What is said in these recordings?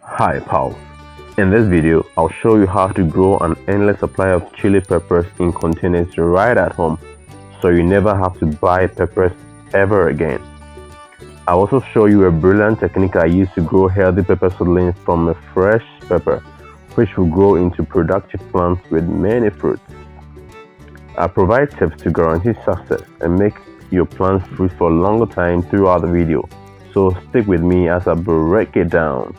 Hi pals, in this video I'll show you how to grow an endless supply of chili peppers in containers right at home so you never have to buy peppers ever again. I'll also show you a brilliant technique I use to grow healthy pepper seedlings from a fresh pepper which will grow into productive plants with many fruits. I provide tips to guarantee success and make your plants fruit for a longer time throughout the video, so stick with me as I break it down.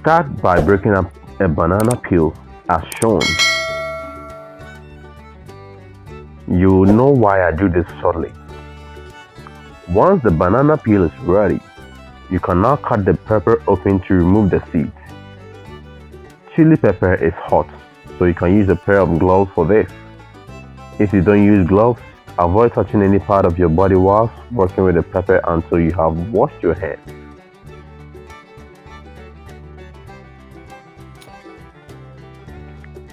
Start by breaking up a banana peel as shown. You will know why I do this shortly. Once the banana peel is ready, you can now cut the pepper open to remove the seeds. Chili pepper is hot, so you can use a pair of gloves for this. If you don't use gloves, avoid touching any part of your body whilst working with the pepper until you have washed your hands.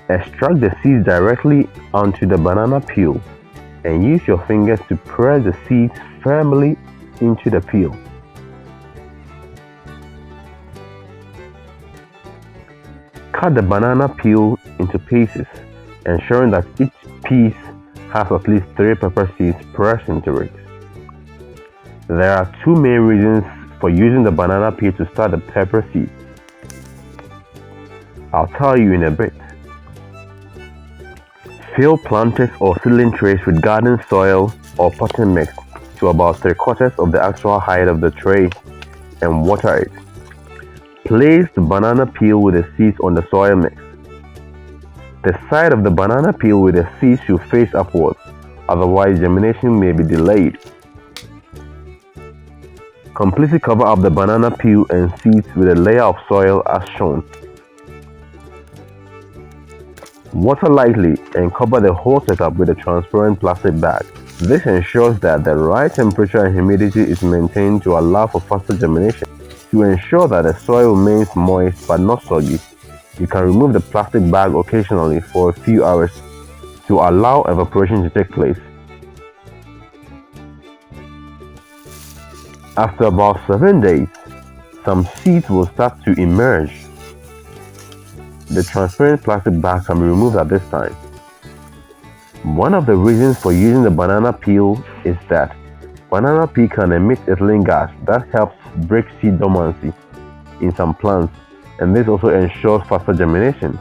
Extract the seeds directly onto the banana peel and use your fingers to press the seeds firmly into the peel. Cut the banana peel into pieces, ensuring that each piece has at least 3 pepper seeds pressed into it. There are 2 main reasons for using the banana peel to start the pepper seeds. I'll tell you in a bit. Fill planters or seedling trays with garden soil or potting mix to about 3/4 of the actual height of the tray and water it. Place the banana peel with the seeds on the soil mix. The side of the banana peel with the seeds should face upwards, otherwise germination may be delayed. Completely cover up the banana peel and seeds with a layer of soil as shown. Water lightly and cover the whole setup with a transparent plastic bag. This ensures that the right temperature and humidity is maintained to allow for faster germination. To ensure that the soil remains moist but not soggy, you can remove the plastic bag occasionally for a few hours to allow evaporation to take place. After about 7 days, some seeds will start to emerge. The transparent plastic bag can be removed at this time. One of the reasons for using the banana peel is that banana peel can emit ethylene gas that helps break seed dormancy in some plants, and this also ensures faster germination.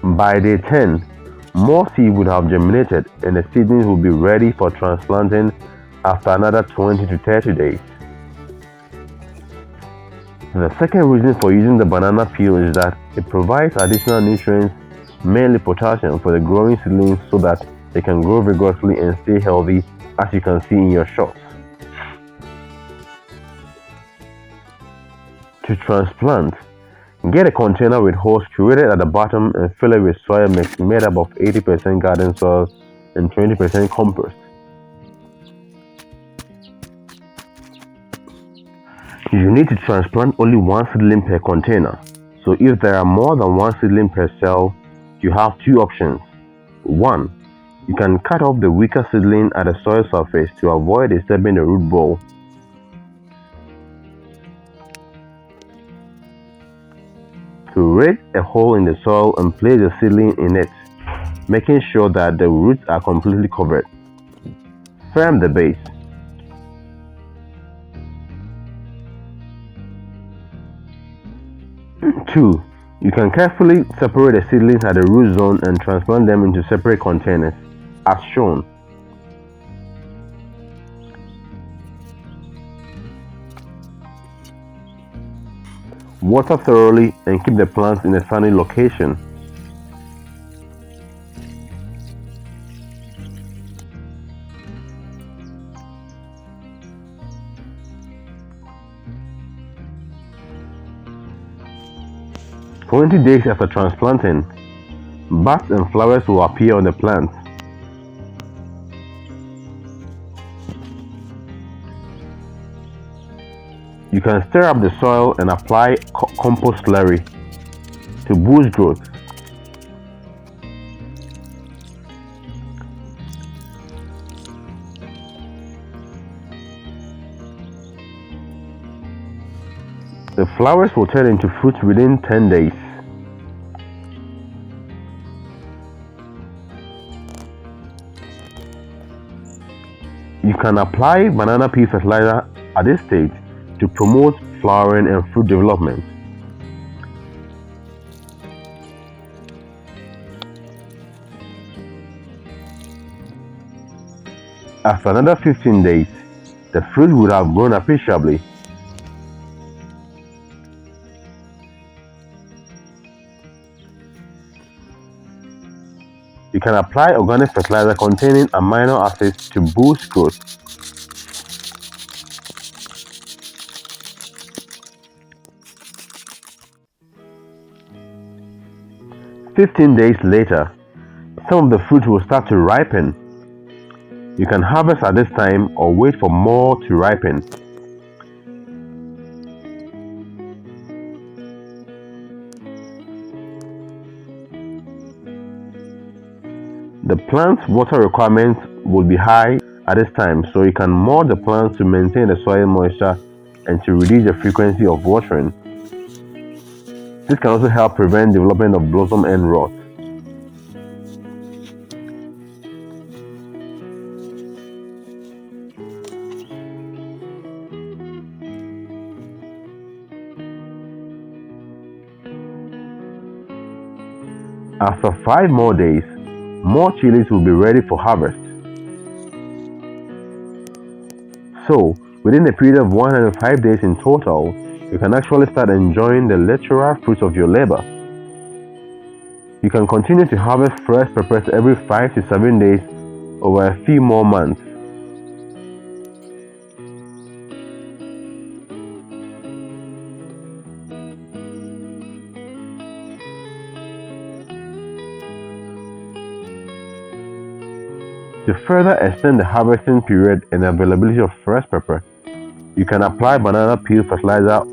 By day 10, more seed would have germinated and the seedlings will be ready for transplanting after another 20 to 30 days. The second reason for using the banana peel is that it provides additional nutrients, mainly potassium, for the growing seedlings so that they can grow vigorously and stay healthy, as you can see in your shots. To transplant, get a container with holes created at the bottom and fill it with soil mix made up of 80% garden soil and 20% compost. You need to transplant only 1 seedling per container, so if there are more than 1 seedling per cell, you have 2 options. 1. You can cut off the weaker seedling at the soil surface to avoid disturbing the root ball. 2. Raise a hole in the soil and place the seedling in it, making sure that the roots are completely covered. Firm the base. 2. You can carefully separate the seedlings at the root zone and transplant them into separate containers, as shown. Water thoroughly and keep the plants in a sunny location. "20 days after transplanting, buds and flowers will appear on the plants. You can stir up the soil and apply compost slurry to boost growth. The flowers will turn into fruit within 10 days. You can apply banana peel fertilizer at this stage to promote flowering and fruit development. After another 15 days, the fruit would have grown appreciably. You can apply organic fertilizer containing amino acids to boost growth. "15 days later, some of the fruit will start to ripen. You can harvest at this time or wait for more to ripen. The plant's water requirements will be high at this time, so you can mold the plants to maintain the soil moisture and to reduce the frequency of watering. This can also help prevent development of blossom end rot. After 5 more days, more chilies will be ready for harvest. So, within a period of 105 days in total, you can actually start enjoying the literal fruits of your labor. You can continue to harvest fresh peppers every 5 to 7 days over a few more months. To further extend the harvesting period and availability of fresh pepper, you can apply banana peel fertilizer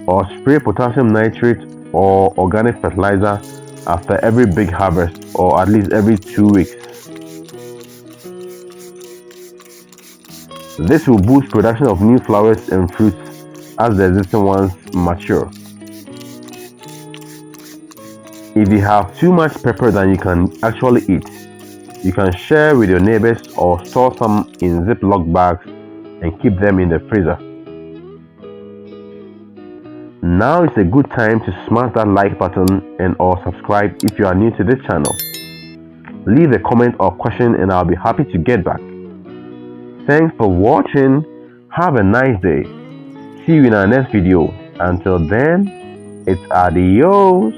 or spray potassium nitrate or organic fertilizer after every big harvest, or at least every 2 weeks. This will boost production of new flowers and fruits as the existing ones mature. If you have too much pepper than you can actually eat, you can share with your neighbors or store some in Ziploc bags and keep them in the freezer. Now is a good time to smash that like button and or subscribe if you are new to this channel. Leave a comment or question and I'll be happy to get back. Thanks for watching. Have a nice day. See you in our next video. Until then, it's adios.